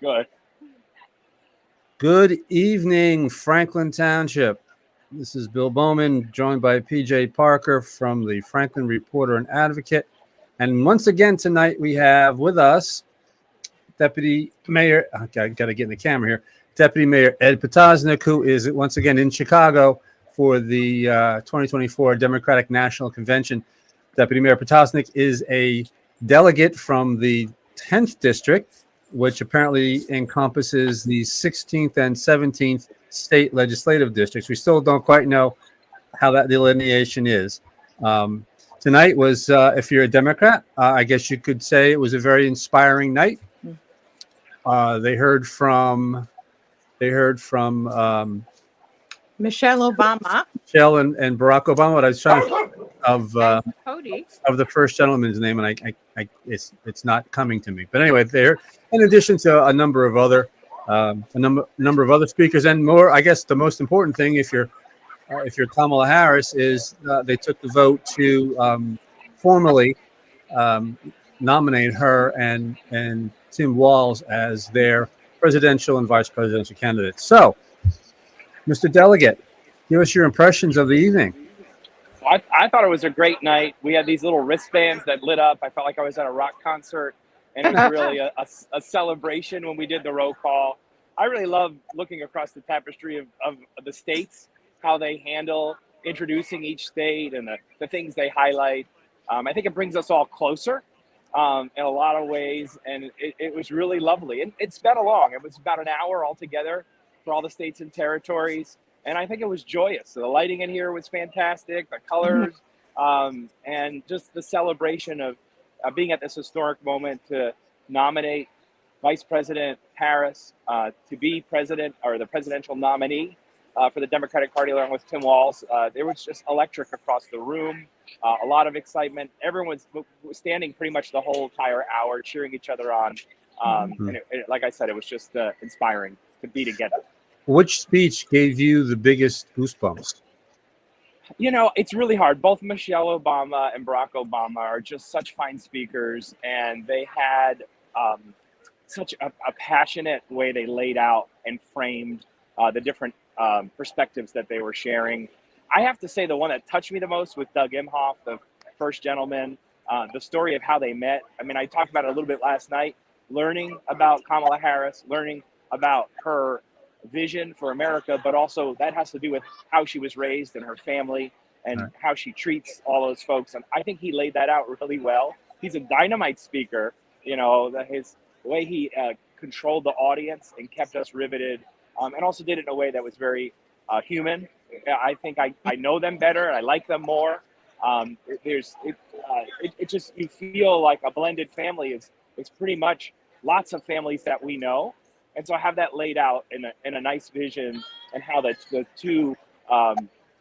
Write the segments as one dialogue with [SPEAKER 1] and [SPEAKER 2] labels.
[SPEAKER 1] Go ahead.
[SPEAKER 2] Good evening, Franklin Township. This is Bill Bowman, joined by PJ Parker from the Franklin Reporter and Advocate. And once again tonight we have with us Deputy Mayor, I got to get in the camera here, Deputy Mayor Ed Potosnak, who is once again in Chicago for the 2024 Democratic National Convention. Deputy Mayor Potosnak is a delegate from the 10th District, which apparently encompasses the 16th and 17th state legislative districts. We still don't quite know how that delineation is. Tonight was, if you're a Democrat, I guess you could say it was a very inspiring night. They heard from
[SPEAKER 3] Michelle Obama.
[SPEAKER 2] Michelle and Barack Obama. What I was trying to think
[SPEAKER 3] Cody.
[SPEAKER 2] of the first gentleman's name, and it's not coming to me. But anyway, there, in addition to a number of other speakers and more. I guess the most important thing, if you're Kamala Harris, is they took the vote to formally nominate her and Tim Walz as their presidential and vice presidential candidates. So, Mr. Delegate, give us your impressions of the evening.
[SPEAKER 1] I thought it was a great night. We had these little wristbands that lit up. I felt like I was at a rock concert, and it was really a celebration when we did the roll call. I really love looking across the tapestry of the states, how they handle introducing each state and the things they highlight. I think it brings us all closer in a lot of ways, and it was really lovely. And it sped along. It was about an hour altogether for all the states and territories. And I think it was joyous. So the lighting in here was fantastic, the colors, and just the celebration of being at this historic moment to nominate Vice President Harris to be president or the presidential nominee for the Democratic Party along with Tim Walz. There was just electric across the room, a lot of excitement. Everyone was standing pretty much the whole entire hour cheering each other on. And like I said, it was just inspiring to be together.
[SPEAKER 2] Which speech gave you the biggest goosebumps?
[SPEAKER 1] You know, it's really hard. Both Michelle Obama and Barack Obama are just such fine speakers, and they had such a passionate way they laid out and framed the different perspectives that they were sharing. I have to say the one that touched me the most was Doug Imhoff, the first gentleman, the story of how they met. I mean, I talked about it a little bit last night, learning about Kamala Harris, learning about her vision for America, but also that has to do with how she was raised and her family and how she treats all those folks. And I think he laid that out really well. He's a dynamite speaker, you know, the way he controlled the audience and kept us riveted, and also did it in a way that was very human. I think I know them better and I like them more. It just, you feel like a blended family is pretty much lots of families that we know. And so I have that laid out in a nice vision, and how the two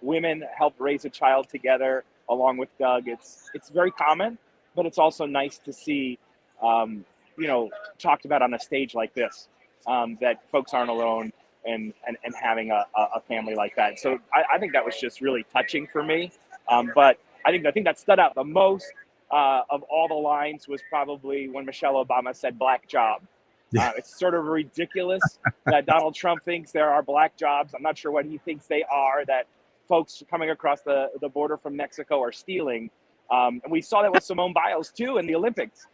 [SPEAKER 1] women helped raise a child together along with Doug. It's very common, but it's also nice to see, you know, talked about on a stage like this, that folks aren't alone and having a family like that. So I think that was just really touching for me. But I think the thing that stood out the most of all the lines was probably when Michelle Obama said "black job." It's sort of ridiculous that Donald Trump thinks there are black jobs. I'm not sure what he thinks they are, that folks coming across the border from Mexico are stealing. And we saw that with Simone Biles, too, in the Olympics.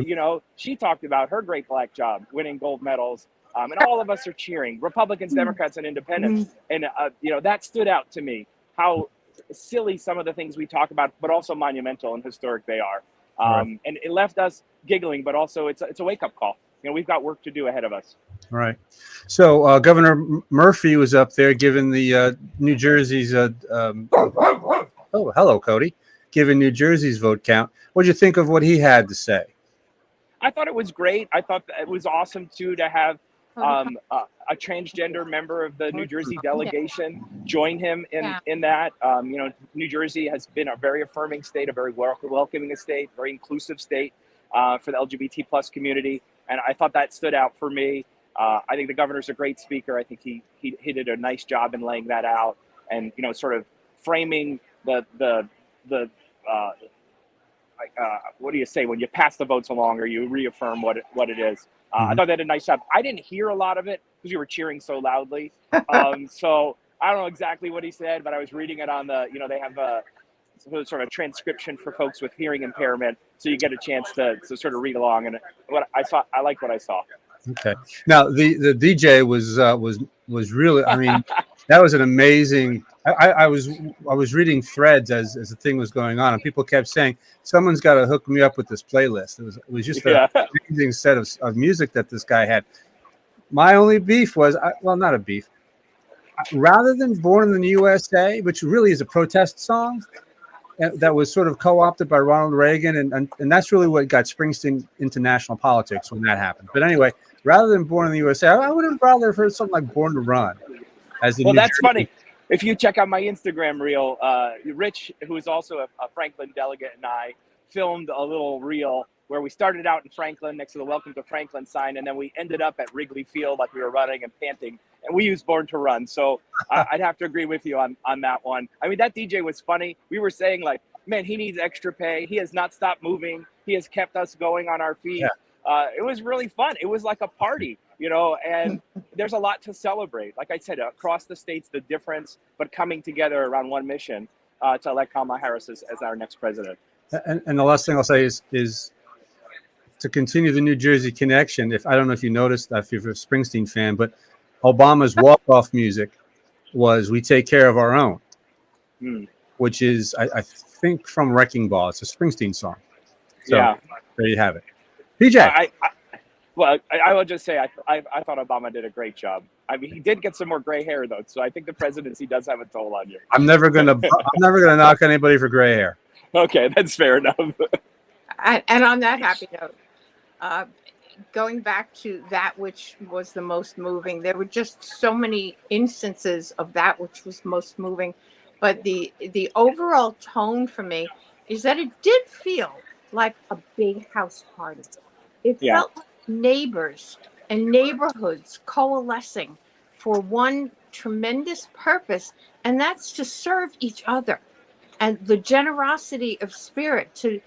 [SPEAKER 1] You know, she talked about her great black job, winning gold medals. And all of us are cheering, Republicans, Democrats, and independents. And, you know, that stood out to me, how silly some of the things we talk about, but also monumental and historic they are. And it left us giggling, but also it's a wake-up call. You know, we've got work to do ahead of us.
[SPEAKER 2] All right. So Governor Murphy was up there giving the New Jersey's oh, hello, Cody. Giving New Jersey's vote count. What did you think of what he had to say?
[SPEAKER 1] I thought it was great. I thought that it was awesome, too, to have a transgender member of the New Jersey delegation join him in that. You know, New Jersey has been a very affirming state, a very welcoming state, very inclusive state for the LGBT plus community. And I thought that stood out for me. I think the governor's a great speaker. I think he did a nice job in laying that out, and, you know, sort of framing the what do you say when you pass the votes along or you reaffirm what it is. I thought they did a nice job. I didn't hear a lot of it because you were cheering so loudly. So I don't know exactly what he said, but I was reading it on the, they have a sort of transcription for folks with hearing impairment, so you get a chance to sort of read along. And what I saw, I liked what I saw.
[SPEAKER 2] Okay. Now the DJ was really, I mean, that was an amazing. I was reading threads as the thing was going on, and people kept saying, "Someone's got to hook me up with this playlist." It was just an amazing set of music that this guy had. My only beef was, well, not a beef. Rather than "Born in the USA," which really is a protest song, that was sort of co-opted by Ronald Reagan, and that's really what got Springsteen into national politics when that happened. But anyway, rather than "Born in the USA," I would have rather heard something like "Born to Run."
[SPEAKER 1] Well, that's funny. If you check out my Instagram reel, Rich, who is also a Franklin delegate, and I filmed a little reel where we started out in Franklin next to the Welcome to Franklin sign, and then we ended up at Wrigley Field like we were running and panting, and we used "Born to Run." So I'd have to agree with you on that one. I mean, that DJ was funny. We were saying, like, man, he needs extra pay. He has not stopped moving. He has kept us going on our feet. Yeah. It was really fun. It was like a party, and there's a lot to celebrate. Like I said, across the states, the difference, but coming together around one mission to elect Kamala Harris as our next president.
[SPEAKER 2] And the last thing I'll say is to continue the New Jersey connection. I don't know if you noticed that, if you're a Springsteen fan, but Obama's walk-off music was "We Take Care of Our Own," which is, I think, from Wrecking Ball. It's a Springsteen song. So there you have it. PJ.
[SPEAKER 1] I will just say I thought Obama did a great job. I mean, he did get some more gray hair though, so I think the presidency does have a toll on you.
[SPEAKER 2] I'm never gonna knock anybody for gray hair.
[SPEAKER 1] Okay, that's fair enough.
[SPEAKER 3] And on that happy note, going back to that which was the most moving, there were just so many instances of that which was most moving, but the overall tone for me is that it did feel like a big house party. It felt like neighbors and neighborhoods coalescing for one tremendous purpose, and that's to serve each other. And the generosity of spirit to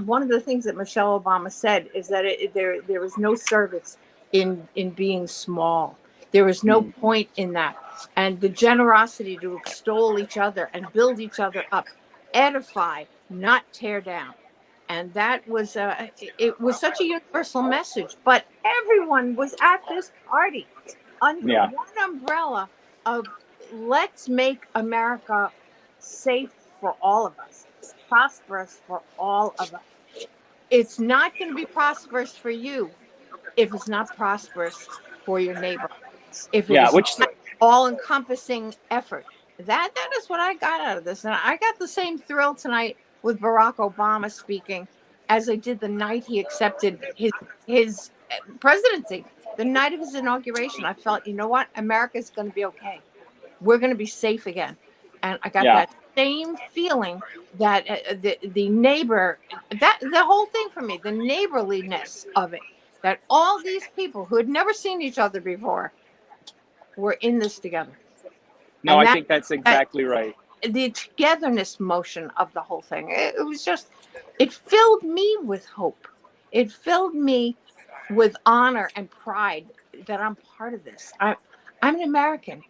[SPEAKER 3] one of the things that Michelle Obama said is that there is no service in being small. There is no point in that. And the generosity to extol each other and build each other up, edify, not tear down. And that was it was such a universal message. But everyone was at this party under one umbrella of let's make America safe for all of us, prosperous for all of us. It's not going to be prosperous for you if it's not prosperous for your neighbor. If it's not all-encompassing effort. That is what I got out of this. And I got the same thrill tonight with Barack Obama speaking as I did the night he accepted his presidency. The night of his inauguration, I felt, you know what? America's going to be okay. We're going to be safe again. And I got that same feeling that the neighbor, that the whole thing for me, the neighborliness of it, that all these people who had never seen each other before were in this together.
[SPEAKER 1] No, I think that's exactly right.
[SPEAKER 3] The togetherness motion of the whole thing, it was just, it filled me with hope. It filled me with honor and pride that I'm part of this. I'm an American.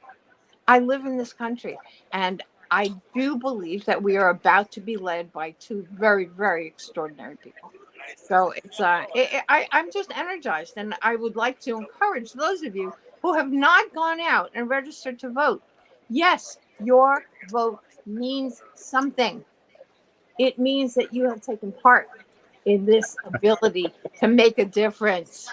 [SPEAKER 3] I live in this country, and I do believe that we are about to be led by two very, very extraordinary people. So it's I'm just energized, and I would like to encourage those of you who have not gone out and registered to vote. Yes, your vote means something. It means that you have taken part in this ability to make a difference.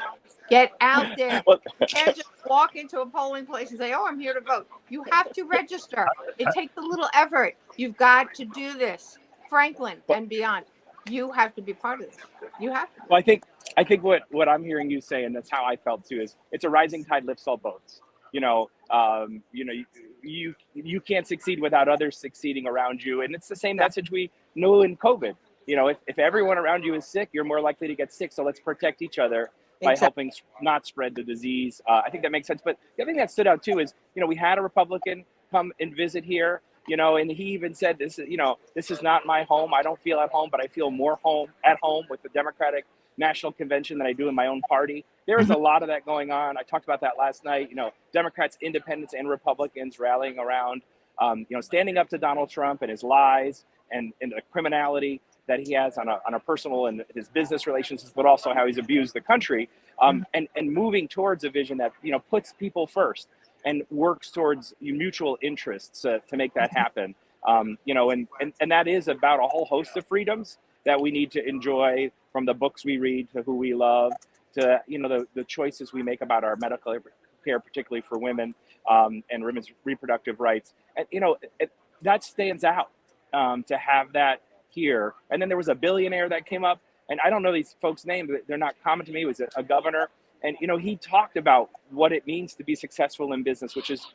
[SPEAKER 3] Get out there. And just walk into a polling place and say, oh, I'm here to vote. You have to register. It takes a little effort. You've got to do this. Franklin and beyond. You have to be part of this. You have to.
[SPEAKER 1] Well, I think what I'm hearing you say, and that's how I felt too, is it's a rising tide lifts all boats. You can't succeed without others succeeding around you. And it's the same message we know in COVID. If everyone around you is sick, you're more likely to get sick. So let's protect each other by helping not spread the disease. I think that makes sense. But the other thing that stood out too is, we had a Republican come and visit here, and he even said, this is not my home. I don't feel at home, but I feel more at home with the Democratic National Convention than I do in my own party. there is a lot of that going on. I talked about that last night. Democrats, independents, and Republicans rallying around, standing up to Donald Trump and his lies and the criminality that he has on a personal and his business relations, but also how he's abused the country, and moving towards a vision that puts people first and works towards mutual interests to make that happen. And that is about a whole host of freedoms that we need to enjoy, from the books we read to who we love to the choices we make about our medical care, particularly for women, and women's reproductive rights. And that stands out, to have that here. And then there was a billionaire that came up, and I don't know these folks' names, but they're not common to me. It was a governor, and he talked about what it means to be successful in business, which is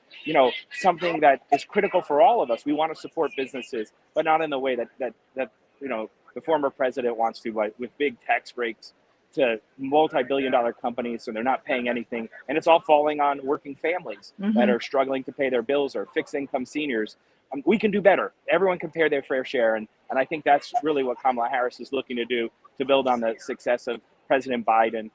[SPEAKER 1] something that is critical for all of us. We want to support businesses, but not in the way that the former president wants to, with big tax breaks to multi-billion-dollar companies, so they're not paying anything, and it's all falling on working families that are struggling to pay their bills, or fixed-income seniors. We can do better. Everyone can pay their fair share, and I think that's really what Kamala Harris is looking to do, to build on the success of President Biden,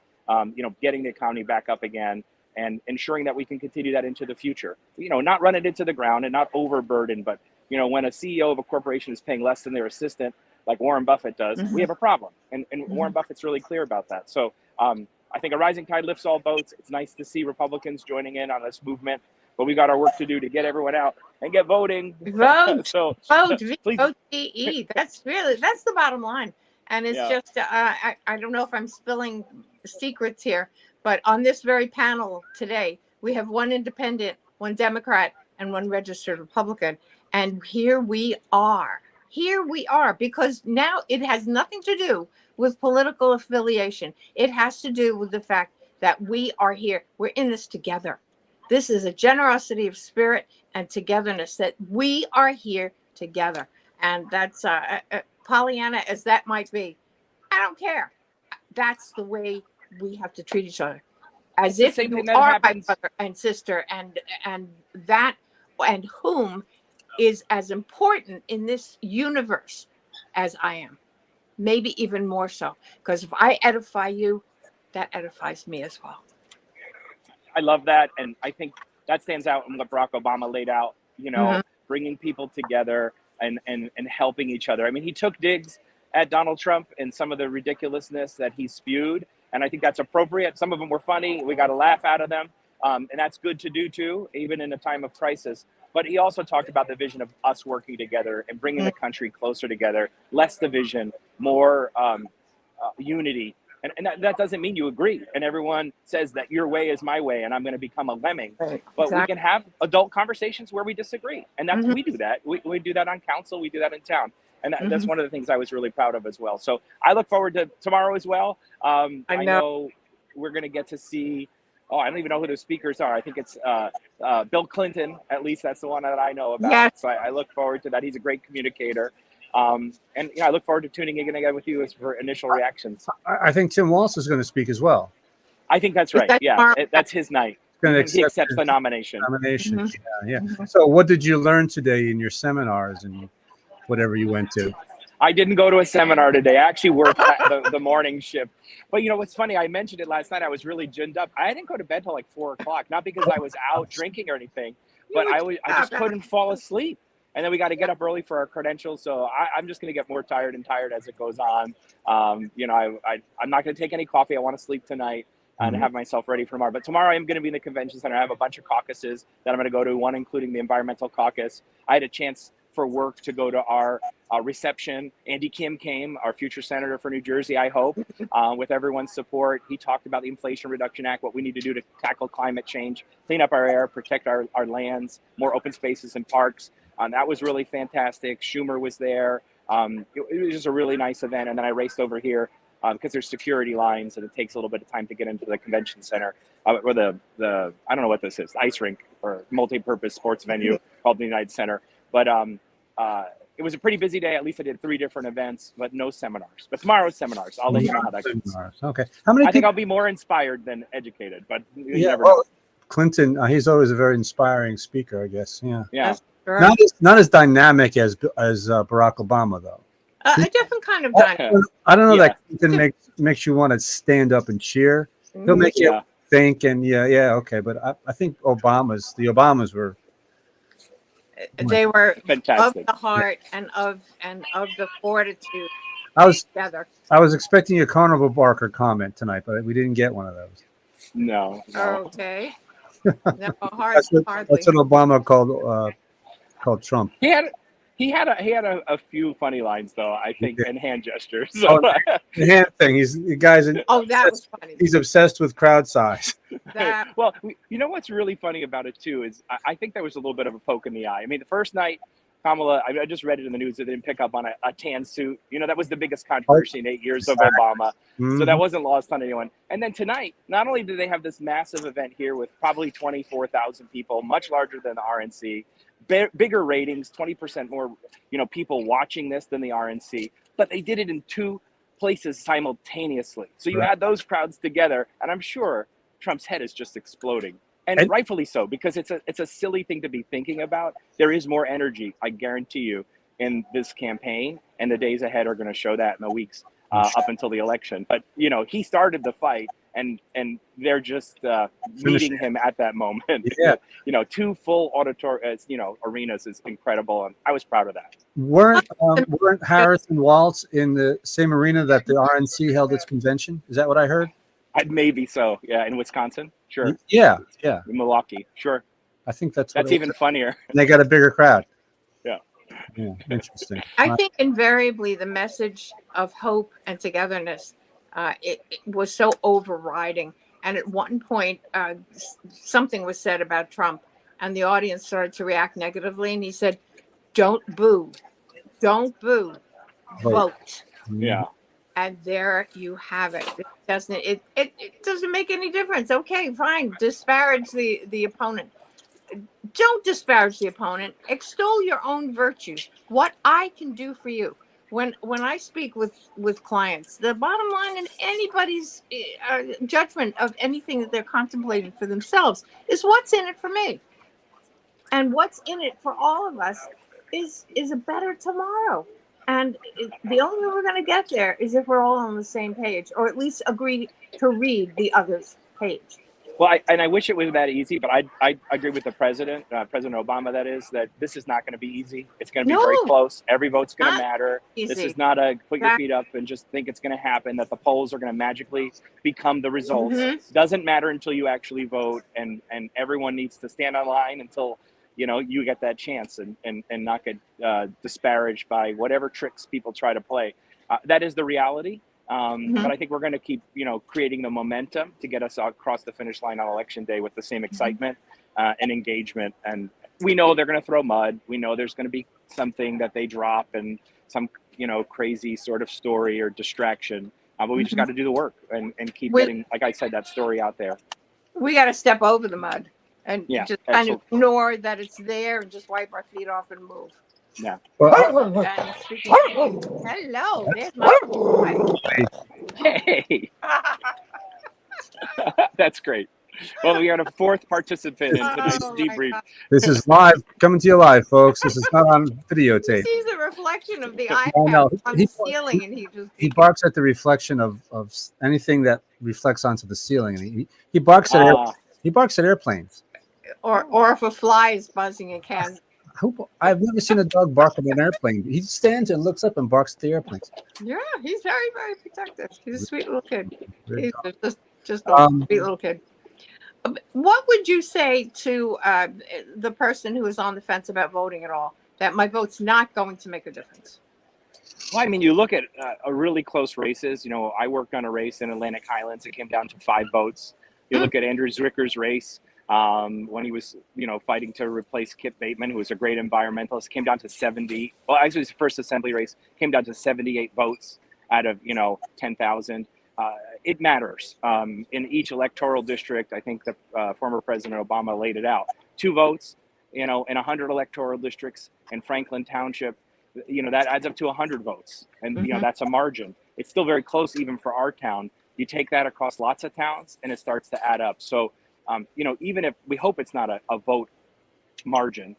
[SPEAKER 1] getting the economy back up again and ensuring that we can continue that into the future. Not run it into the ground and not overburden, but when a CEO of a corporation is paying less than their assistant, like Warren Buffett does, we have a problem. And Warren Buffett's really clear about that. So I think a rising tide lifts all boats. It's nice to see Republicans joining in on this movement, but we got our work to do to get everyone out and get voting.
[SPEAKER 3] Vote,
[SPEAKER 1] so
[SPEAKER 3] vote,
[SPEAKER 1] please.
[SPEAKER 3] VOTE. That's the bottom line. And it's just, I don't know if I'm spilling secrets here, but on this very panel today, we have one independent, one Democrat, and one registered Republican. And here we are, because now it has nothing to do with political affiliation. It has to do with the fact that we are here. We're in this together. This is a generosity of spirit and togetherness, that we are here together. And that's, Pollyanna as that might be, I don't care. That's the way we have to treat each other, as if you are my brother and sister, and that, and whom is as important in this universe as I am, maybe even more so, because if I edify you, that edifies me as well.
[SPEAKER 1] I love that, and I think that stands out in what Barack Obama laid out, bringing people together and helping each other. I mean, he took digs at Donald Trump and some of the ridiculousness that he spewed, and I think that's appropriate. Some of them were funny. We got to laugh out of them, and that's good to do too, even in a time of crisis. But he also talked about the vision of us working together and bringing the country closer together, less division, more unity. And that doesn't mean you agree. And everyone says that your way is my way and I'm going to become a lemming. Right. But exactly. We can have adult conversations where we disagree. And that's we do that. We do that on council. We do that in town. And that's one of the things I was really proud of as well. So I look forward to tomorrow as well. I know we're going to get to see, I don't even know who the speakers are. I think it's Bill Clinton. At least that's the one that I know about. Yes. So I look forward to that. He's a great communicator. And I look forward to tuning in again with you for initial reactions.
[SPEAKER 2] I think Tim Walz is going to speak as well.
[SPEAKER 1] I think that's right. That's his night. He accepts the nomination.
[SPEAKER 2] Yeah. So what did you learn today in your seminars and whatever you went to?
[SPEAKER 1] I didn't go to a seminar today. I actually worked the morning shift. But what's funny, I mentioned it last night. I was really ginned up. I didn't go to bed till like 4 o'clock, not because I was out drinking or anything, but I just couldn't fall asleep. And then we got to get up early for our credentials. So I'm just going to get more tired and tired as it goes on. I'm not going to take any coffee. I want to sleep tonight and have myself ready for tomorrow. But tomorrow I'm going to be in the convention center. I have a bunch of caucuses that I'm going to go to, one including the environmental caucus. I had a chance for work to go to our reception. Andy Kim came, our future senator for New Jersey, I hope, with everyone's support. He talked about the Inflation Reduction Act, what we need to do to tackle climate change, clean up our air, protect our lands, more open spaces and parks. That was really fantastic. Schumer was there. It was just a really nice event. And then I raced over here because there's security lines and it takes a little bit of time to get into the convention center or the I don't know what this is, ice rink or multi-purpose sports venue called the United Center. But it was a pretty busy day. At least I did 3 different events, but no seminars. But tomorrow's seminars. I'll let you know how that goes.
[SPEAKER 2] Okay.
[SPEAKER 1] I think I'll be more inspired than educated, but you never know.
[SPEAKER 2] Clinton, he's always a very inspiring speaker, I guess.
[SPEAKER 1] Yeah.
[SPEAKER 2] Not as dynamic as Barack Obama, though.
[SPEAKER 3] A different kind of dynamic.
[SPEAKER 2] I don't know that Clinton makes you want to stand up and cheer. He'll make you
[SPEAKER 1] Yeah.
[SPEAKER 2] think, and okay. But I think the Obamas were
[SPEAKER 3] They were of
[SPEAKER 1] Fantastic.
[SPEAKER 3] the heart and of the fortitude
[SPEAKER 2] I was
[SPEAKER 3] together.
[SPEAKER 2] I was expecting a Carnival Barker comment tonight, but we didn't get one of those.
[SPEAKER 1] No.
[SPEAKER 3] Okay. No,
[SPEAKER 2] That's what
[SPEAKER 3] hardly.
[SPEAKER 2] Obama called Trump.
[SPEAKER 1] He had a few funny lines though, I think, and hand gestures. So,
[SPEAKER 2] Oh, the hand thing. The guy's
[SPEAKER 3] Oh, that was funny.
[SPEAKER 2] he's obsessed with crowd size.
[SPEAKER 3] That
[SPEAKER 1] well, you know what's really funny about it too is I think there was a little bit of a poke in the eye. I mean, the first night, Kamala, I just read it in the news that they didn't pick up on a tan suit. You know, that was the biggest controversy in 8 years of Obama. So that wasn't lost on anyone. And then tonight, not only do they have this massive event here with probably 24,000 people, much larger than the RNC, bigger ratings, 20% more, people watching this than the RNC, but they did it in two places simultaneously. So you add those crowds together, and I'm sure Trump's head is just exploding. And rightfully so, because it's a silly thing to be thinking about. There is more energy, I guarantee you, in this campaign, and the days ahead are going to show that in the weeks up until the election. But he started the fight, and they're just meeting him at that moment.
[SPEAKER 2] Yeah.
[SPEAKER 1] Two full arenas is incredible, and I was proud of that.
[SPEAKER 2] Weren't Harris and Waltz in the same arena that the RNC held its convention? Is that what I heard?
[SPEAKER 1] Maybe so. Yeah, in Wisconsin, sure.
[SPEAKER 2] Yeah.
[SPEAKER 1] In Milwaukee, sure.
[SPEAKER 2] I think that's
[SPEAKER 1] even funnier.
[SPEAKER 2] They got a bigger crowd.
[SPEAKER 1] Yeah,
[SPEAKER 2] interesting.
[SPEAKER 3] I think invariably the message of hope and togetherness, it was so overriding. And at one point, something was said about Trump, and the audience started to react negatively. And he said, "Don't boo, vote."
[SPEAKER 1] Yeah.
[SPEAKER 3] And there you have it. It doesn't make any difference. Okay, fine. Disparage the opponent. Don't disparage the opponent. Extol your own virtues. What I can do for you. When I speak with clients, the bottom line in anybody's judgment of anything that they're contemplating for themselves is what's in it for me. And what's in it for all of us is a better tomorrow. And the only way we're going to get there is if we're all on the same page, or at least agree to read the other's page.
[SPEAKER 1] Well, I wish it was that easy, but I agree with the president, President Obama, that this is not going to be easy. It's going to be very close. Every vote's going to matter.
[SPEAKER 3] Easy.
[SPEAKER 1] This is not a put your feet up and just think it's going to happen, that the polls are going to magically become the results. Mm-hmm. Doesn't matter until you actually vote, and everyone needs to stand online until you get that chance and not get disparaged by whatever tricks people try to play. That is the reality. But I think we're going to keep, creating the momentum to get us across the finish line on election day with the same excitement and engagement. And we know they're going to throw mud. We know there's going to be something that they drop and some, crazy sort of story or distraction. But we just got to do the work and keep getting, like I said, that story out there.
[SPEAKER 3] We got to step over the mud and just kind of
[SPEAKER 1] absolutely.
[SPEAKER 3] ignore that it's there and just wipe our feet off and move.
[SPEAKER 1] Yeah.
[SPEAKER 3] Hello, there's my boy.
[SPEAKER 1] Hey. That's great. Well, we got a fourth participant in tonight's debrief.
[SPEAKER 2] This is live, coming to you live, folks. This is not on videotape.
[SPEAKER 3] He sees the reflection of the iPad on the ceiling, and he
[SPEAKER 2] barks at the reflection of anything that reflects onto the ceiling, and he barks at he barks at airplanes.
[SPEAKER 3] Or if a fly is buzzing in Kansas.
[SPEAKER 2] I've never seen a dog bark at an airplane. He stands and looks up and barks at the airplanes.
[SPEAKER 3] Yeah, he's very, very protective. He's a sweet little kid. He's just a sweet little kid. What would you say to the person who is on the fence about voting at all? That my vote's not going to make a difference?
[SPEAKER 1] Well, I mean, you look at a really close races. I worked on a race in Atlantic Highlands. It came down to 5 votes. You look at Andrew Zwicker's race. When he was, fighting to replace Kip Bateman, who was a great environmentalist, came down to 70. Well, actually, his first assembly race came down to 78 votes out of, 10,000. It matters. In each electoral district, I think the former President Obama laid it out. 2 votes, in 100 electoral districts in Franklin Township, that adds up to 100 votes. And, that's a margin. It's still very close even for our town. You take that across lots of towns and it starts to add up. So, even if we hope it's not a vote margin,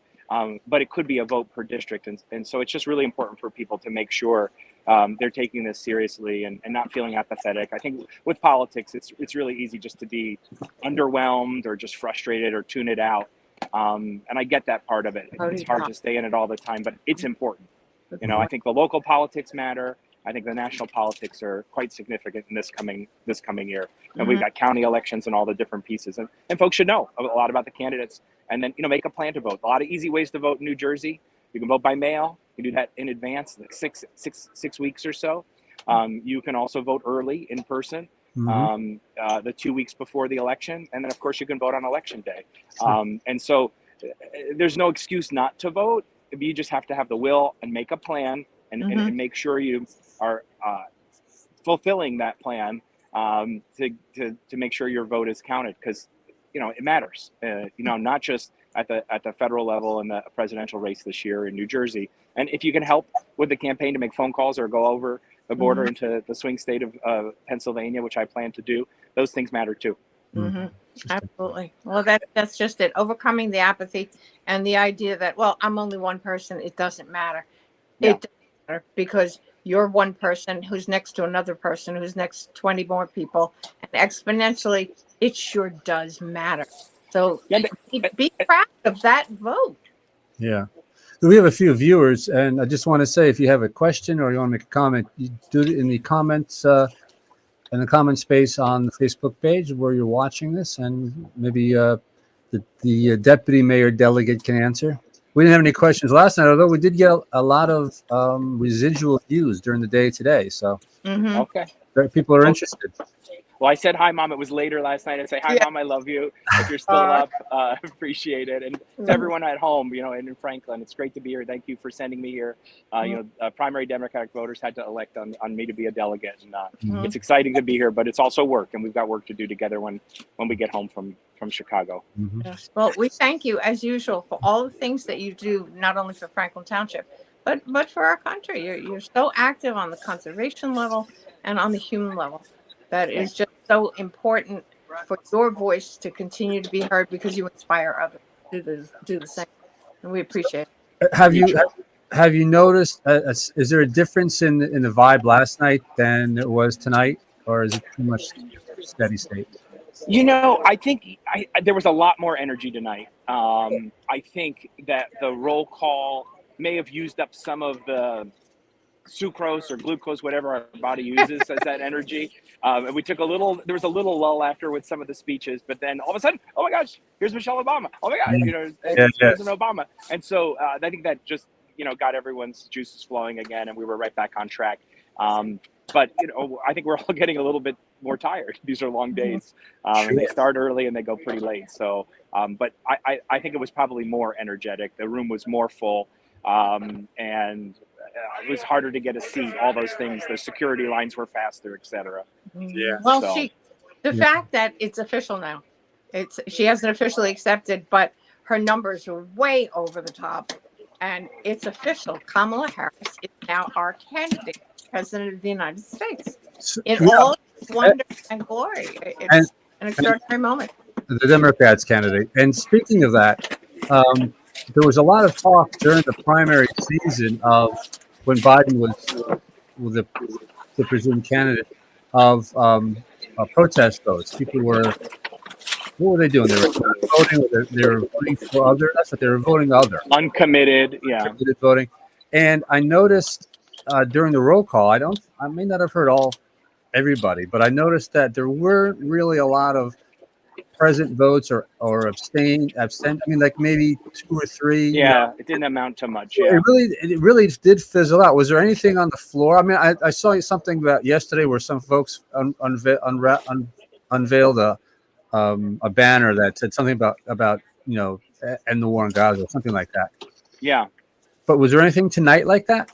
[SPEAKER 1] but it could be a vote per district. And so it's just really important for people to make sure they're taking this seriously and not feeling apathetic. I think with politics, it's really easy just to be underwhelmed or just frustrated or tune it out. And I get that part of it. It's hard to stay in it all the time, but it's important. You know, I think the local politics matter. I think the national politics are quite significant in this coming year. And we've got county elections and all the different pieces. And folks should know a lot about the candidates. And then, you know, make a plan to vote. A lot of easy ways to vote in New Jersey. You can vote by mail. You can do that in advance, like six weeks or so. You can also vote early in person, the 2 weeks before the election. And then, of course, you can vote on election day. And so there's no excuse not to vote. You just have to have the will and make a plan and make sure you are fulfilling that plan to make sure your vote is counted, because you know it matters. You know, not just at the federal level in the presidential race this year in New Jersey. And if you can help with the campaign to make phone calls or go over the border into the swing state of Pennsylvania, which I plan to do, those things matter too.
[SPEAKER 3] Absolutely. Well, that's just it. Overcoming the apathy and the idea that, well, I'm only one person. It doesn't matter.
[SPEAKER 1] Yeah.
[SPEAKER 3] It doesn't matter because you're one person who's next to another person who's next to 20 more people. And exponentially, it sure does matter. So be proud of that vote.
[SPEAKER 2] Yeah. We have a few viewers, and I just want to say, if you have a question or you want to make a comment, you do it in the comments, in the comment space on the Facebook page where you're watching this, and maybe the deputy mayor delegate can answer. We didn't have any questions last night, although we did get a lot of residual views during the day today. So
[SPEAKER 1] Okay.
[SPEAKER 2] People are interested.
[SPEAKER 1] Well, I said hi, Mom. It was later last night. I say hi, Mom. I love you. If you're still up, appreciate it. And to everyone at home, you know, and in Franklin, it's great to be here. Thank you for sending me here. You know, primary Democratic voters had to elect on me to be a delegate, and it's exciting to be here. But it's also work, and we've got work to do together when we get home from Chicago.
[SPEAKER 3] Yes. Well, we thank you as usual for all the things that you do, not only for Franklin Township, but for our country. You're so active on the conservation level and on the human level. That is just so important for your voice to continue to be heard, because you inspire others to do the same. And we appreciate it.
[SPEAKER 2] Have you noticed? Is there a difference in the vibe last night than it was tonight, or is it pretty much steady state?
[SPEAKER 1] You know, I think there was a lot more energy tonight. I think that the roll call may have used up some of the sucrose or glucose, whatever our body uses as that energy. And we took there was a little lull after with some of the speeches, but then all of a sudden, oh my gosh, here's Michelle Obama. Oh my God, you know, President Obama. And so I think that just, you know, got everyone's juices flowing again, and we were right back on track. But, you know, I think we're all getting a little bit more tired. These are long days. And they start early and they go pretty late. So, but I think it was probably more energetic. The room was more full. And it was harder to get a seat, all those things. The security lines were faster, et cetera.
[SPEAKER 2] Yeah.
[SPEAKER 3] Well, the fact that it's official now, she hasn't officially accepted, but her numbers are way over the top, and it's official. Kamala Harris is now our candidate, President of the United States. In all wonder and glory. It's an extraordinary moment.
[SPEAKER 2] The Democrats' candidate. And speaking of that, there was a lot of talk during the primary season of when Biden was the presumed candidate of protest votes. People what were they doing? They were voting. They were voting for other. That's what they were voting other.
[SPEAKER 1] Uncommitted, yeah.
[SPEAKER 2] Uncommitted voting. And I noticed during the roll call, I may not have heard everybody, but I noticed that there weren't really a lot of present votes or abstain. I mean, like maybe 2 or 3.
[SPEAKER 1] Yeah, it didn't amount to much. Yeah.
[SPEAKER 2] It really did fizzle out. Was there anything on the floor? I mean, I saw something about yesterday where some folks unveiled a banner that said something about you know, end the war in Gaza or something like that.
[SPEAKER 1] Yeah.
[SPEAKER 2] But was there anything tonight like that?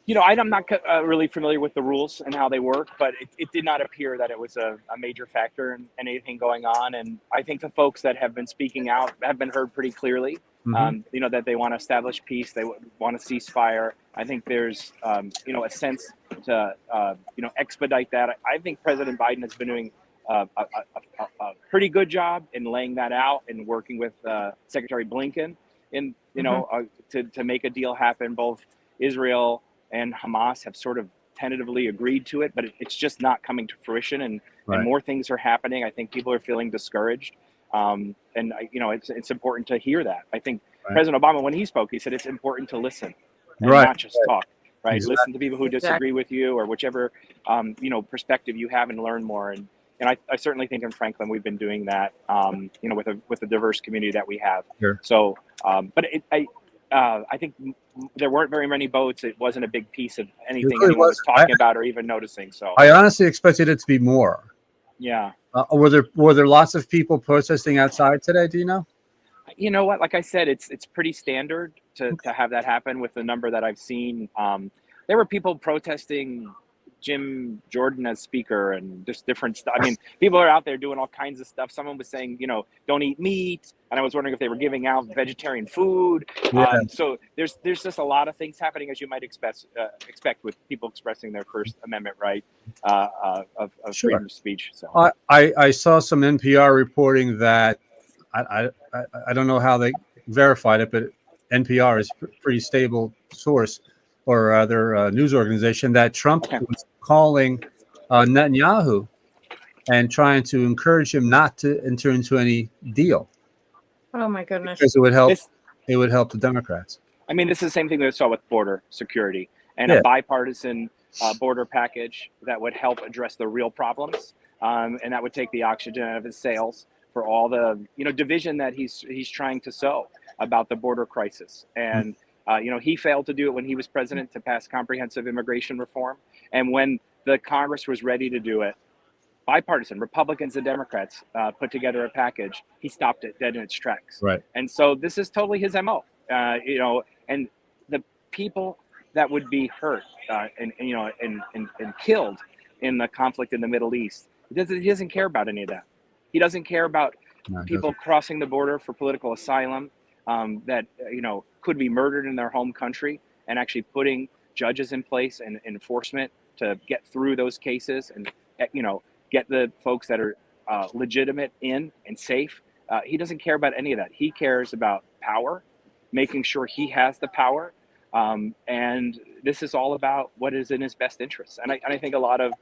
[SPEAKER 1] You know, I'm not really familiar with the rules and how they work, but it did not appear that it was a major factor in anything going on. And I think the folks that have been speaking out have been heard pretty clearly. You know, that they want to establish peace, they want to ceasefire. I think there's, you know, a sense to, you know, expedite that. I think President Biden has been doing a pretty good job in laying that out and working with Secretary Blinken in, you know, to make a deal happen. Both Israel and Hamas have sort of tentatively agreed to it, but it's just not coming to fruition, and more things are happening. I think people are feeling discouraged, and it's important to hear that. I think President Obama, when he spoke, he said it's important to listen and not just talk. Right,
[SPEAKER 2] Exactly.
[SPEAKER 1] Listen to people who disagree with you, or whichever perspective you have, and learn more. And I certainly think in Franklin we've been doing that. With the diverse community that we have.
[SPEAKER 2] Sure.
[SPEAKER 1] So, but I think there weren't very many votes. It wasn't a big piece of anything anyone was talking about or even noticing. So
[SPEAKER 2] I honestly expected it to be more.
[SPEAKER 1] Yeah.
[SPEAKER 2] Were there lots of people protesting outside today? Do you know?
[SPEAKER 1] You know what? Like I said, it's pretty standard to have that happen with the number that I've seen. There were people protesting Jim Jordan as speaker and just different stuff. I mean, people are out there doing all kinds of stuff. Someone was saying, don't eat meat. And I was wondering if they were giving out vegetarian food.
[SPEAKER 2] Yeah.
[SPEAKER 1] So there's just a lot of things happening, as you might expect with people expressing their First Amendment right of freedom of speech. So
[SPEAKER 2] I saw some NPR reporting that I don't know how they verified it, but NPR is a pretty stable source, or other news organization, that Trump was calling Netanyahu and trying to encourage him not to enter into any deal.
[SPEAKER 3] Oh my goodness!
[SPEAKER 2] Because it would help the Democrats.
[SPEAKER 1] I mean, this is the same thing that we saw with border security and a bipartisan border package that would help address the real problems, and that would take the oxygen out of his sails for all the division that he's trying to sow about the border crisis. And he failed to do it when he was president, to pass comprehensive immigration reform. And when the Congress was ready to do it, bipartisan Republicans and Democrats put together a package. He stopped it dead in its tracks.
[SPEAKER 2] Right.
[SPEAKER 1] And so this is totally his MO. And the people that would be hurt and killed in the conflict in the Middle East, he doesn't care about any of that. He doesn't care about people crossing the border for political asylum that could be murdered in their home country, and actually putting judges in place and enforcement to get through those cases and get the folks that are legitimate in and safe. He doesn't care about any of that. He cares about power, making sure he has the power, and this is all about what is in his best interest. And I think a lot of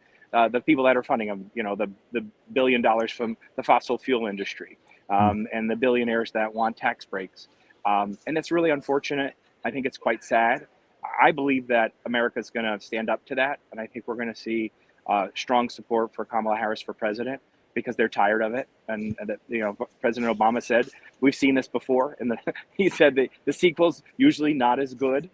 [SPEAKER 1] the people that are funding him, the $1 billion from the fossil fuel industry, and the billionaires that want tax breaks. And that's really unfortunate. I think it's quite sad. I believe that America is going to stand up to that. And I think we're going to see strong support for Kamala Harris for president, because they're tired of it. And President Obama said, we've seen this before. And he said that the sequel's usually not as good,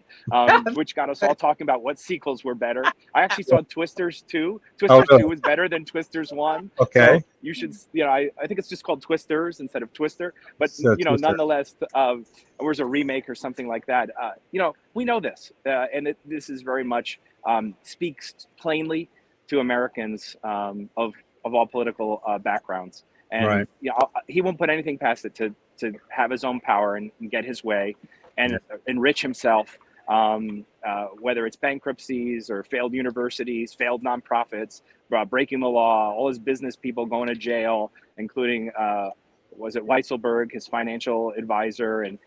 [SPEAKER 1] which got us all talking about what sequels were better. I actually saw Twisters 2. Twisters 2 was better than Twisters 1.
[SPEAKER 2] Okay.
[SPEAKER 1] So you should, I think it's just called Twisters instead of Twister. But,
[SPEAKER 2] Twister.
[SPEAKER 1] Nonetheless, there's a remake or something like that. We know this. And this is very much speaks plainly to Americans of all political backgrounds. And he won't put anything past it to have his own power and get his way and enrich himself, whether it's bankruptcies or failed universities, failed nonprofits, breaking the law, all his business people going to jail, including was it Weisselberg, his financial advisor. And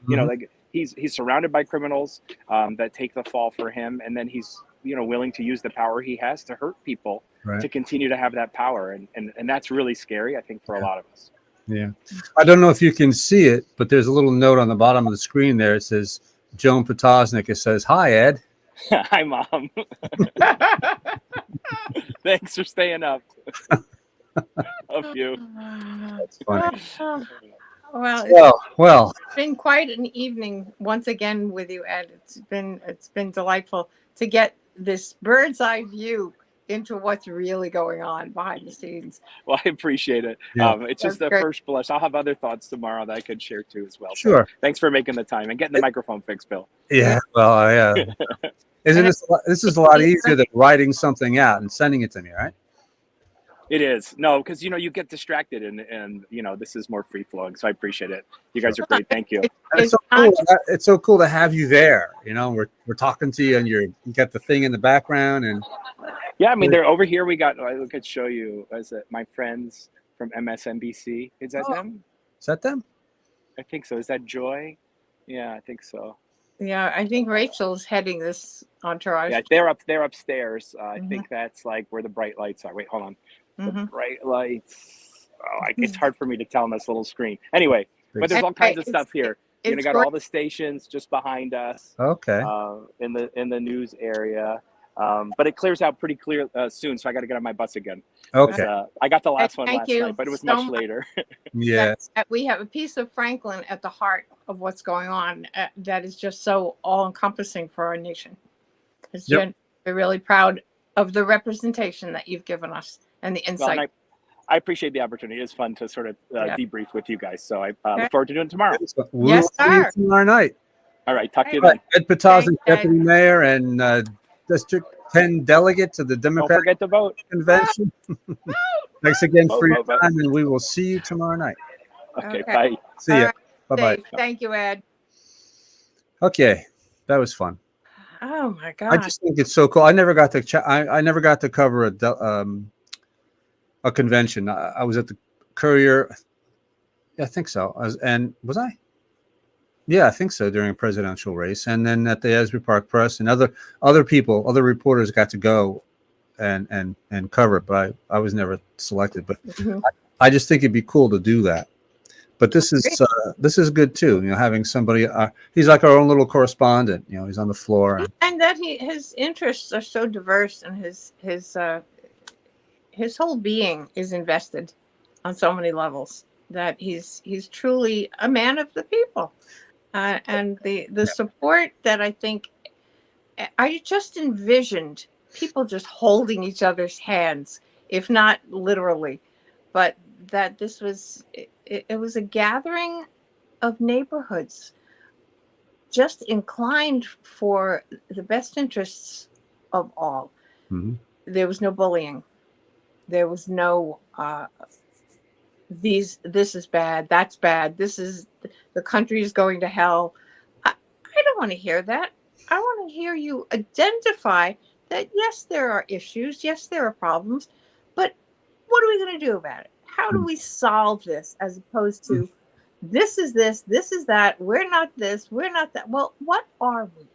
[SPEAKER 1] he's surrounded by criminals that take the fall for him, and then he's willing to use the power he has to hurt people to continue to have that power. And that's really scary, I think, for a lot of us.
[SPEAKER 2] Yeah. I don't know if you can see it, but there's a little note on the bottom of the screen there. It says, Joan Potosnak. It says, hi, Ed.
[SPEAKER 1] Hi, Mom. Thanks for staying up. Love you.
[SPEAKER 2] That's funny.
[SPEAKER 3] Well, it's been quite an evening once again with you, Ed. It's been delightful to get this bird's eye view into what's really going on behind the scenes.
[SPEAKER 1] Well, I appreciate it. It's just the first blush. I'll have other thoughts tomorrow that I could share too as well.
[SPEAKER 2] Sure.
[SPEAKER 1] So thanks for making the time and getting the microphone fixed, Bill.
[SPEAKER 2] Yeah. Well, yeah. Isn't this is a lot easier than writing something out and sending it to me, right?
[SPEAKER 1] It is. No, because you get distracted and this is more free flowing. So I appreciate it. You guys are great. Thank you.
[SPEAKER 2] It's so cool. It's so cool to have you there. We're talking to you, and you got the thing in the background. And
[SPEAKER 1] yeah, I mean, they're over here. We got. I could show you. Is it my friends from MSNBC? Is that them?
[SPEAKER 2] Is that them?
[SPEAKER 1] I think so. Is that Joy? Yeah, I think so.
[SPEAKER 3] Yeah, I think Rachel's heading this entourage.
[SPEAKER 1] Yeah, they're upstairs. I think that's like where the bright lights are. Wait, hold on. The bright lights. Oh, it's hard for me to tell on this little screen. Anyway, but there's all kinds of stuff here. You know, got all the stations just behind us.
[SPEAKER 2] Okay.
[SPEAKER 1] In the news area. But it clears out pretty soon, so I got to get on my bus again.
[SPEAKER 2] Okay.
[SPEAKER 1] I got the last one
[SPEAKER 3] Thank
[SPEAKER 1] last
[SPEAKER 3] you
[SPEAKER 1] night, but it was
[SPEAKER 3] so
[SPEAKER 1] much
[SPEAKER 3] much.
[SPEAKER 1] later.
[SPEAKER 2] Yeah.
[SPEAKER 3] We have a piece of Franklin at the heart of what's going on that is just so all-encompassing for our nation. We're really proud of the representation that you've given us and the insight.
[SPEAKER 1] Well, and I appreciate the opportunity. It's fun to sort of debrief with you guys. So I look forward to doing it tomorrow.
[SPEAKER 2] We'll see you tomorrow night.
[SPEAKER 1] All right. Talk to you then.
[SPEAKER 2] Ed Potosnak, Deputy Mayor and District 10 delegate to the Democratic
[SPEAKER 1] Don't forget to vote.
[SPEAKER 2] Convention. Thanks again for your time, and we will see you tomorrow night.
[SPEAKER 1] Okay. Bye.
[SPEAKER 2] See ya. Bye-bye.
[SPEAKER 3] Thank you, Ed.
[SPEAKER 2] Okay. That was fun.
[SPEAKER 3] Oh, my God.
[SPEAKER 2] I just think it's so cool. I never got to I never got to cover a convention. I was at the Courier. I think so. Was I? Yeah, I think so, during a presidential race. And then at the Asbury Park Press, and other reporters got to go and cover it, but I was never selected. But I just think it'd be cool to do that. But this is good too. You know, having somebody. He's like our own little correspondent. You know, he's on the floor,
[SPEAKER 3] and that his interests are so diverse, and his whole being is invested on so many levels, that he's truly a man of the people. And the support that I think, I just envisioned people just holding each other's hands, if not literally, but that this was, it was a gathering of neighborhoods just inclined for the best interests of all.
[SPEAKER 2] Mm-hmm.
[SPEAKER 3] There was no bullying. There was no, this is bad, that's bad, the country is going to hell. I don't want to hear that. I want to hear you identify that, yes, there are issues, yes, there are problems, but what are we going to do about it? How do we solve this, as opposed to this is that, we're not this, we're not that. Well, what are we?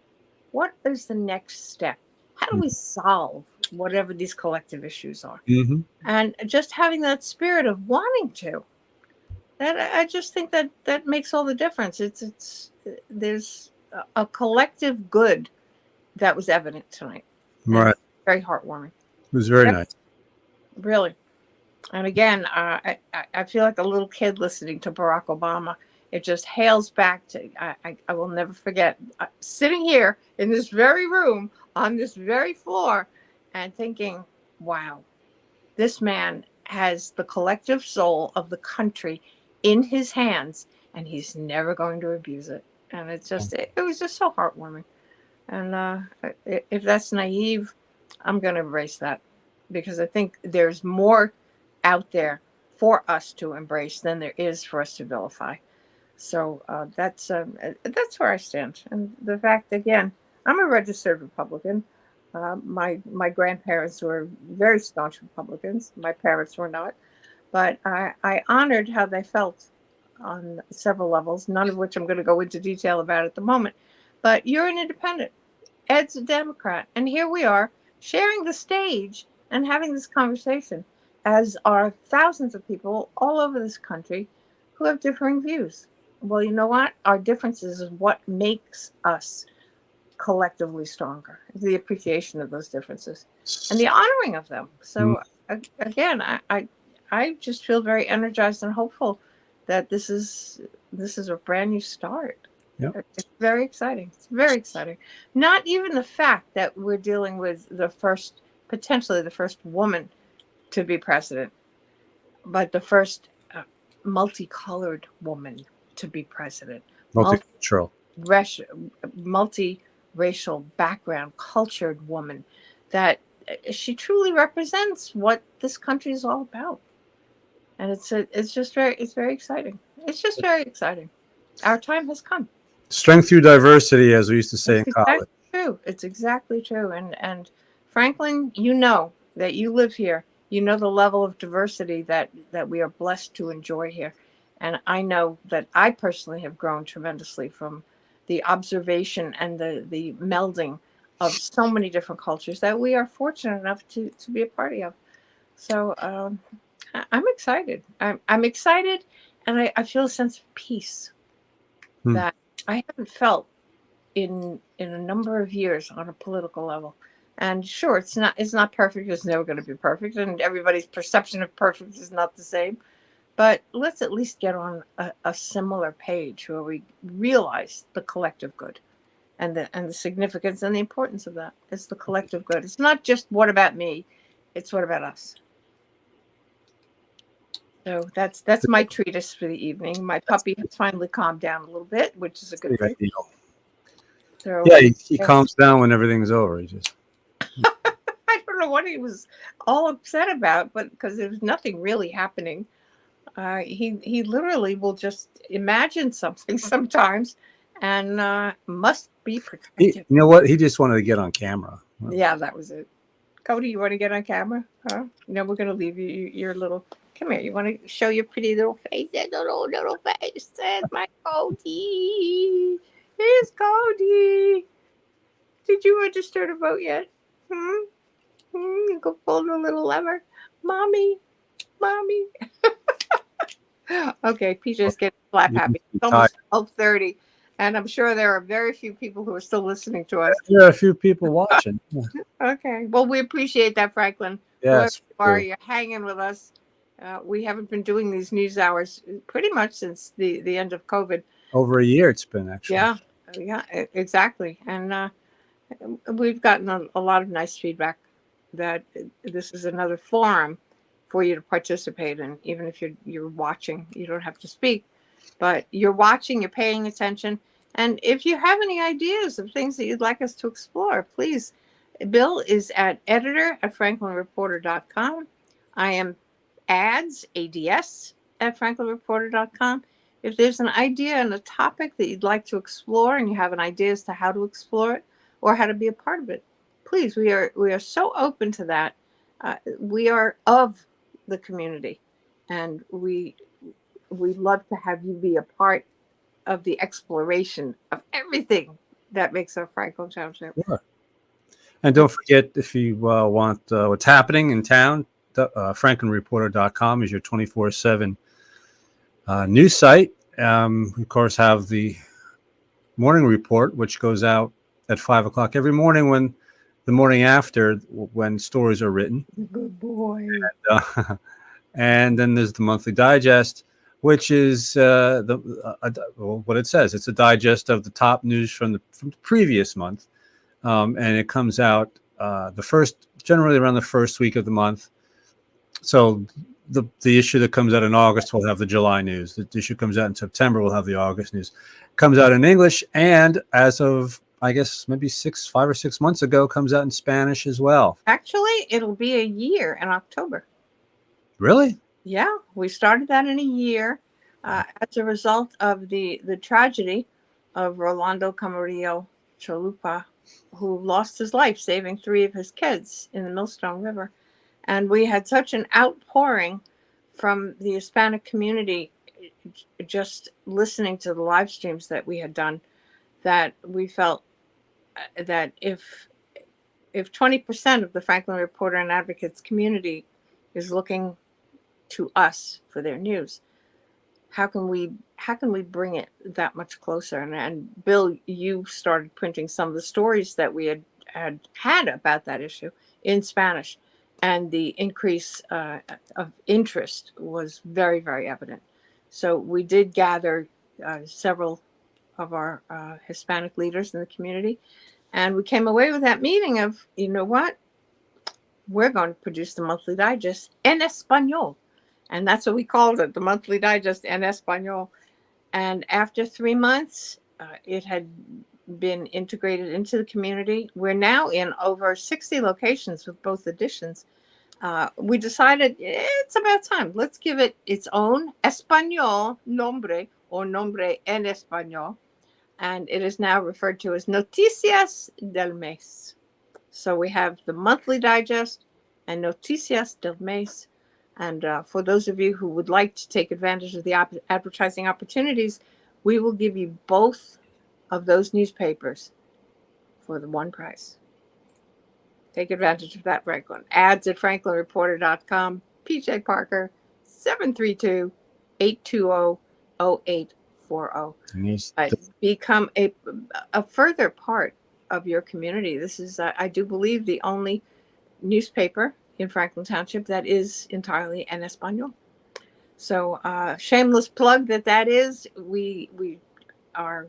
[SPEAKER 3] What is the next step? How do we solve whatever these collective issues are?
[SPEAKER 2] Mm-hmm.
[SPEAKER 3] And just having that spirit of wanting to, that I just think that makes all the difference. There's a collective good that was evident tonight.
[SPEAKER 2] Right.
[SPEAKER 3] Very heartwarming. It
[SPEAKER 2] was very nice.
[SPEAKER 3] Really. And again, I feel like a little kid listening to Barack Obama. It just hails back to, I will never forget, sitting here in this very room, on this very floor, and thinking, wow, this man has the collective soul of the country in his hands, and he's never going to abuse it. And it was just so heartwarming. And if that's naive, I'm going to embrace that, because I think there's more out there for us to embrace than there is for us to vilify. So that's where I stand. And the fact, again, I'm a registered Republican. My grandparents were very staunch Republicans. My parents were not. But I honored how they felt on several levels, none of which I'm going to go into detail about at the moment. But you're an independent. Ed's a Democrat. And here we are sharing the stage and having this conversation, as are thousands of people all over this country who have differing views. Well, you know what? Our differences is what makes us collectively stronger. The appreciation of those differences and the honoring of them. So again, I just feel very energized and hopeful that this is a brand new start.
[SPEAKER 2] Yep.
[SPEAKER 3] It's very exciting. It's very exciting. Not even the fact that we're dealing with potentially the first woman to be president, but the first multicolored woman to be president.
[SPEAKER 2] Multicultural.
[SPEAKER 3] Multiracial background, cultured woman, that she truly represents what this country is all about. And it's very exciting. It's just very exciting. Our time has come.
[SPEAKER 2] Strength through diversity, as we used to say in college.
[SPEAKER 3] True. It's exactly true. And Franklin, you know that you live here. You know the level of diversity that we are blessed to enjoy here. And I know that I personally have grown tremendously from the observation and the melding of so many different cultures that we are fortunate enough to be a party of. So I'm excited. I'm excited, and I feel a sense of peace that I haven't felt in a number of years on a political level. And sure, it's not perfect. It's never going to be perfect, and everybody's perception of perfect is not the same. But let's at least get on a similar page where we realize the collective good and the significance and the importance of that. It's the collective good. It's not just what about me, it's what about us. So that's my treatise for the evening. My puppy has finally calmed down a little bit, which is a good thing. So,
[SPEAKER 2] yeah, he calms down when everything's over. He just
[SPEAKER 3] I don't know what he was all upset about, but because there was nothing really happening. He literally will just imagine something sometimes, and must be protected.
[SPEAKER 2] you know what? He just wanted to get on camera.
[SPEAKER 3] Yeah, that was it. Cody, you want to get on camera? Huh? No, we're going to leave you your little. Come here. You want to show your pretty little face? That little face. That's my Cody. Here's Cody. Did you register to vote yet? You go pull the little lever. Mommy. Okay, PJ's getting slap happy. It's almost 12:30, and I'm sure there are very few people who are still listening to us.
[SPEAKER 2] There are a few people watching.
[SPEAKER 3] Okay, well, we appreciate that, Franklin.
[SPEAKER 2] Yes,
[SPEAKER 3] You're hanging with us. We haven't been doing these news hours pretty much since the end of COVID.
[SPEAKER 2] Over a year it's been, actually.
[SPEAKER 3] Yeah, exactly. And we've gotten a lot of nice feedback that this is another forum for you to participate in. Even if you're watching, you don't have to speak, but you're watching, you're paying attention. And if you have any ideas of things that you'd like us to explore, please. Bill is at editor@franklinreporter.com. I am ads at franklinreporter.com. If there's an idea and a topic that you'd like to explore, and you have an idea as to how to explore it or how to be a part of it, please, we are so open to that. We are of the community, and we love to have you be a part of the exploration of everything that makes up Franklin Township.
[SPEAKER 2] Sure. And don't forget, if you want what's happening in town, franklinreporter.com is your 24/7 news site. We, of course, have the morning report, which goes out at 5 o'clock every morning the morning after when stories are written.
[SPEAKER 3] Good boy.
[SPEAKER 2] And then there's the monthly digest, which is what it says. It's a digest of the top news from the previous month. And it comes out generally around the first week of the month. So the issue that comes out in August will have the July news. The issue comes out in September will have the August news. Comes out in English, and as of, I guess, maybe 5 or 6 months ago, comes out in Spanish as well.
[SPEAKER 3] Actually, it'll be a year in October.
[SPEAKER 2] Really?
[SPEAKER 3] Yeah, we started that in a year as a result of the tragedy of Rolando Camarillo Chalupa, who lost his life saving 3 of his kids in the Millstone River. And we had such an outpouring from the Hispanic community just listening to the live streams that we had done, that we felt that if 20% of the Franklin Reporter and Advocates community is looking to us for their news, how can we bring it that much closer? And Bill, you started printing some of the stories that we had about that issue in Spanish, and the increase of interest was very, very evident. So we did gather several of our Hispanic leaders in the community, and we came away with that meeting of, you know what, we're going to produce the monthly digest en español. And that's what we called it, the monthly digest en español. And after 3 months, it had been integrated into the community. We're now in over 60 locations with both editions. We decided it's about time. Let's give it its own español nombre, or nombre en español. And it is now referred to as Noticias del Mes. So we have the monthly digest and Noticias del Mes. And for those of you who would like to take advantage of the advertising opportunities, we will give you both of those newspapers for the one price. Take advantage of that, Franklin. Ads at franklinreporter.com. PJ Parker, 732-820-0840. Become a further part of your community. This is, I do believe, the only newspaper in Franklin Township that is entirely en Espanol. So shameless plug that is. We are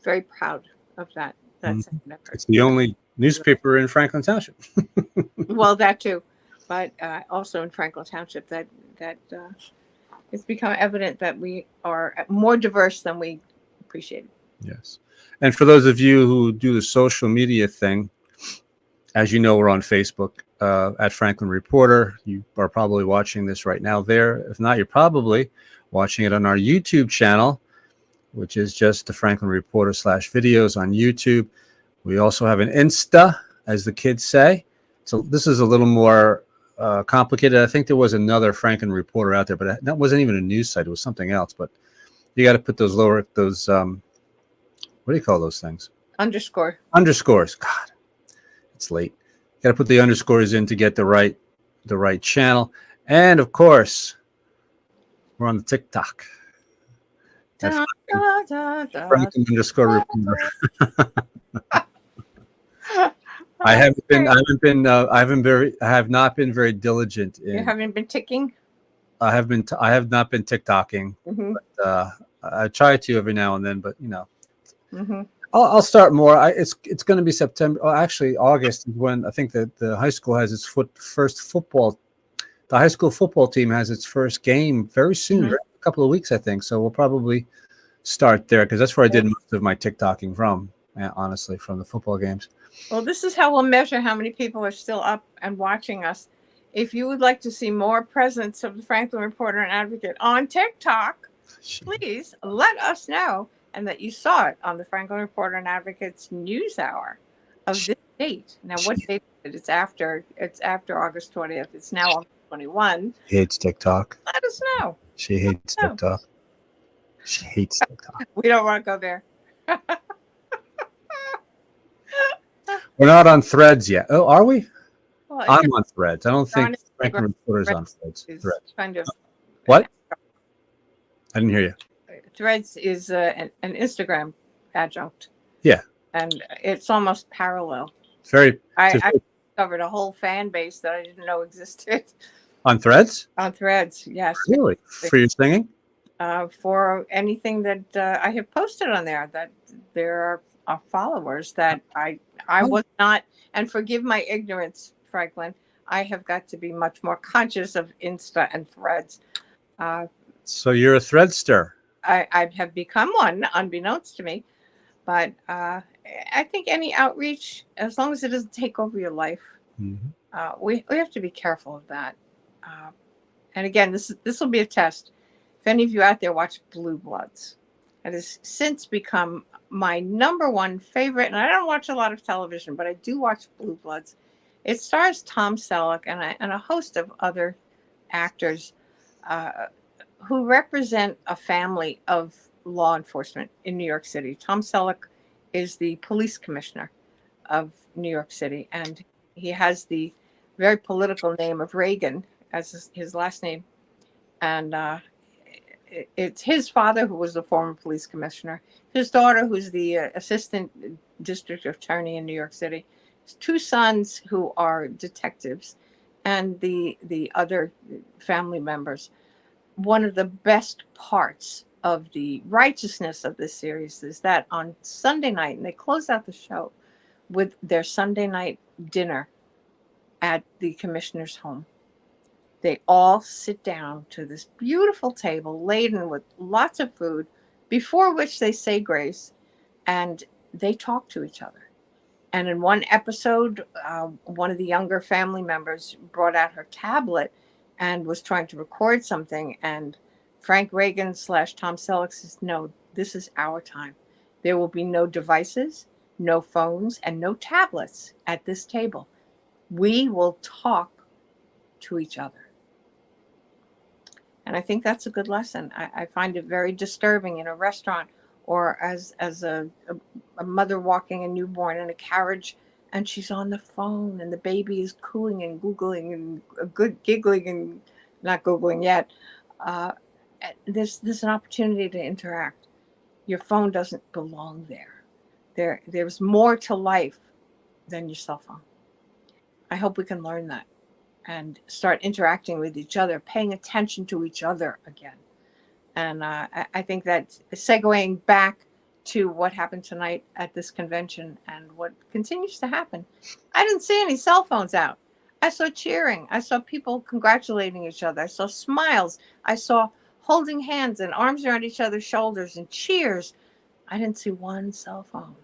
[SPEAKER 3] very proud of that. That's
[SPEAKER 2] It's the only newspaper in Franklin Township.
[SPEAKER 3] Well, that too, but also in Franklin Township, that it's become evident that we are more diverse than we appreciated.
[SPEAKER 2] Yes, and for those of you who do the social media thing, as you know, we're on Facebook at Franklin Reporter. You are probably watching this right now there. If not, you're probably watching it on our YouTube channel, which is just the Franklin Reporter /videos on YouTube. We also have an Insta, as the kids say. So this is a little more complicated. I think there was another Franklin Reporter out there, but that wasn't even a news site. It was something else. But you got to put those what do you call those things? Underscores. God, it's late. You got to put the underscores in to get the right channel. And of course, we're on the TikTok. Franklin _reporter. I have not been very diligent.
[SPEAKER 3] You haven't been ticking?
[SPEAKER 2] I have not been TikToking.
[SPEAKER 3] Mm-hmm.
[SPEAKER 2] But, I try to every now and then, but you know,
[SPEAKER 3] mm-hmm.
[SPEAKER 2] I'll start more. It's going to be September. Oh, actually, August is when I think that the high school has its first football. The high school football team has its first game very soon,
[SPEAKER 3] Mm-hmm.
[SPEAKER 2] right? A couple of weeks, I think. So we'll probably start there because that's where I did most of my TikToking from. Honestly, from the football games.
[SPEAKER 3] Well, this is how we'll measure how many people are still up and watching us. If you would like to see more presence of the Franklin Reporter and Advocate on TikTok, please let us know, and that you saw it on the Franklin Reporter and Advocate's news hour of this date. Now, what date is it? It's after August 20th. It's now on 21.
[SPEAKER 2] She hates TikTok.
[SPEAKER 3] Let us know.
[SPEAKER 2] She hates TikTok. She hates TikTok.
[SPEAKER 3] We don't want to go there.
[SPEAKER 2] We're not on Threads yet. Oh, are we?
[SPEAKER 3] Well,
[SPEAKER 2] I'm on Threads. I don't think Franklin Reporter's on Threads.
[SPEAKER 3] Kind of
[SPEAKER 2] what? I didn't hear you.
[SPEAKER 3] Threads is an Instagram adjunct.
[SPEAKER 2] Yeah.
[SPEAKER 3] And it's almost parallel.
[SPEAKER 2] I
[SPEAKER 3] discovered a whole fan base that I didn't know existed.
[SPEAKER 2] On Threads?
[SPEAKER 3] On Threads, yes.
[SPEAKER 2] Really? For your singing?
[SPEAKER 3] For anything that I have posted on there, that there are followers that I was not, and forgive my ignorance, Franklin, I have got to be much more conscious of Insta and Threads.
[SPEAKER 2] So you're a Threadster.
[SPEAKER 3] I have become one, unbeknownst to me, but I think any outreach, as long as it doesn't take over your life, we have to be careful of that. And again, this will be a test. If any of you out there watch Blue Bloods, it has since become my number one favorite, and I don't watch a lot of television, but I do watch Blue Bloods. It stars Tom Selleck and a host of other actors who represent a family of law enforcement in New York City. Tom Selleck is the police commissioner of New York City, and he has the very political name of Reagan as his last name. And it's his father, who was the former police commissioner, his daughter, who's the assistant district attorney in New York City, his two sons who are detectives, and the other family members. One of the best parts of the righteousness of this series is that on Sunday night, and they close out the show with their Sunday night dinner at the commissioner's home. They all sit down to this beautiful table laden with lots of food, before which they say grace, and they talk to each other. And in one episode, one of the younger family members brought out her tablet and was trying to record something. And Frank Reagan / Tom Selleck says, no, this is our time. There will be no devices, no phones, and no tablets at this table. We will talk to each other. And I think that's a good lesson. I find it very disturbing in a restaurant or as a mother walking a newborn in a carriage, and she's on the phone, and the baby is cooing and googling and good giggling and not googling yet. There's an opportunity to interact. Your phone doesn't belong there. There's more to life than your cell phone. I hope we can learn that and start interacting with each other, paying attention to each other again. And I think that segueing back to what happened tonight at this convention and what continues to happen, I didn't see any cell phones out. I saw cheering. I saw people congratulating each other. I saw smiles. I saw holding hands and arms around each other's shoulders and cheers. I didn't see one cell phone.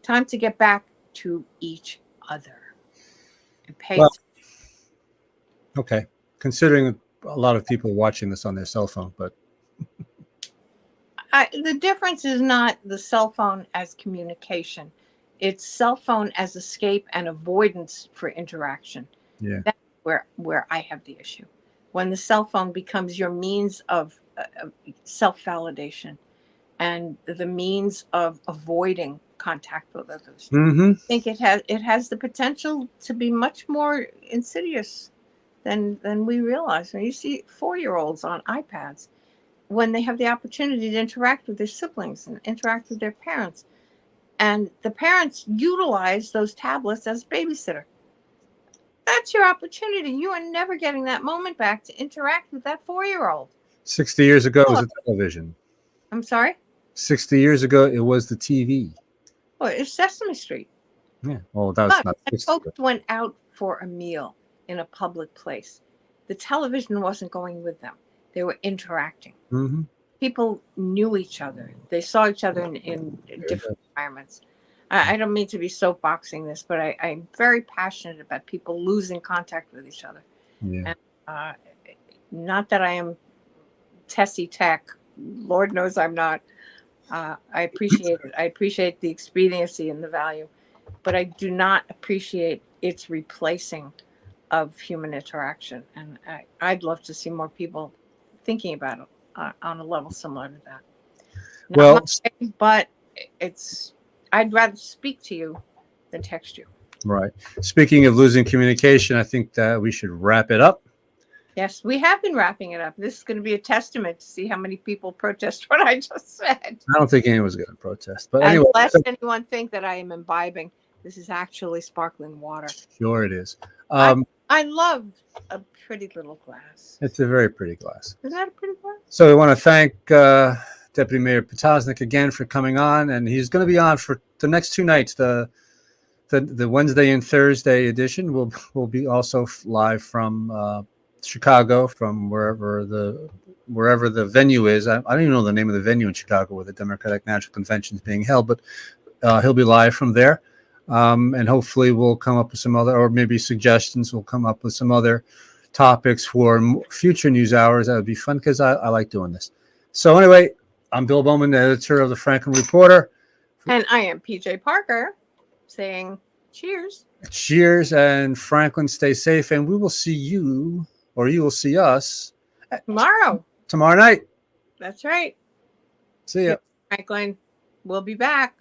[SPEAKER 3] Time to get back to each other and pay attention.
[SPEAKER 2] Okay. Considering a lot of people watching this on their cell phone, but
[SPEAKER 3] the difference is not the cell phone as communication. It's cell phone as escape and avoidance for interaction.
[SPEAKER 2] yeah,
[SPEAKER 3] That's where I have the issue. When the cell phone becomes your means of self-validation and the means of avoiding contact with others. I think it has the potential to be much more insidious than we realize. When you see 4-year-olds on iPads, when they have the opportunity to interact with their siblings and interact with their parents, and the parents utilize those tablets as babysitter. That's your opportunity. You are never getting that moment back to interact with that 4-year-old.
[SPEAKER 2] 60 years ago, it was the television.
[SPEAKER 3] I'm sorry?
[SPEAKER 2] 60 years ago, it was the TV.
[SPEAKER 3] Well, it's Sesame Street.
[SPEAKER 2] Yeah. Well, that was not 60
[SPEAKER 3] folks went out for a meal in a public place. The television wasn't going with them. They were interacting. People knew each other. They saw each other in different environments. I don't mean to be soapboxing this, but I'm very passionate about people losing contact with each other.
[SPEAKER 2] Yeah.
[SPEAKER 3] And, not that I am Tessie Tech. Lord knows I'm not. I appreciate it. I appreciate the expediency and the value, but I do not appreciate its replacing of human interaction. And I'd love to see more people thinking about it on a level similar to that. But I'd rather speak to you than text you.
[SPEAKER 2] Right. Speaking of losing communication, I think that we should wrap it up.
[SPEAKER 3] Yes, we have been wrapping it up. This is going to be a testament to see how many people protest what I just said.
[SPEAKER 2] I don't think anyone's going to protest. But anyway.
[SPEAKER 3] Unless anyone think that I am imbibing, this is actually sparkling water.
[SPEAKER 2] Sure it is.
[SPEAKER 3] I love a pretty little glass.
[SPEAKER 2] It's a very pretty glass.
[SPEAKER 3] Isn't that a pretty glass?
[SPEAKER 2] So we want to thank Deputy Mayor Potosnak again for coming on. And he's going to be on for the next 2 nights. The Wednesday and Thursday edition will be also live from Chicago, from wherever the venue is. I don't even know the name of the venue in Chicago where the Democratic National Convention is being held, but he'll be live from there. And hopefully we'll come up with some other, or maybe suggestions. We'll come up with some other topics for future news hours. That would be fun because I like doing this. So anyway, I'm Bill Bowman, the editor of the Franklin Reporter.
[SPEAKER 3] And I am PJ Parker saying cheers.
[SPEAKER 2] Cheers, and Franklin, stay safe. And we will see you, or you will see us
[SPEAKER 3] tomorrow
[SPEAKER 2] night.
[SPEAKER 3] That's right.
[SPEAKER 2] See ya.
[SPEAKER 3] Franklin, we'll be back.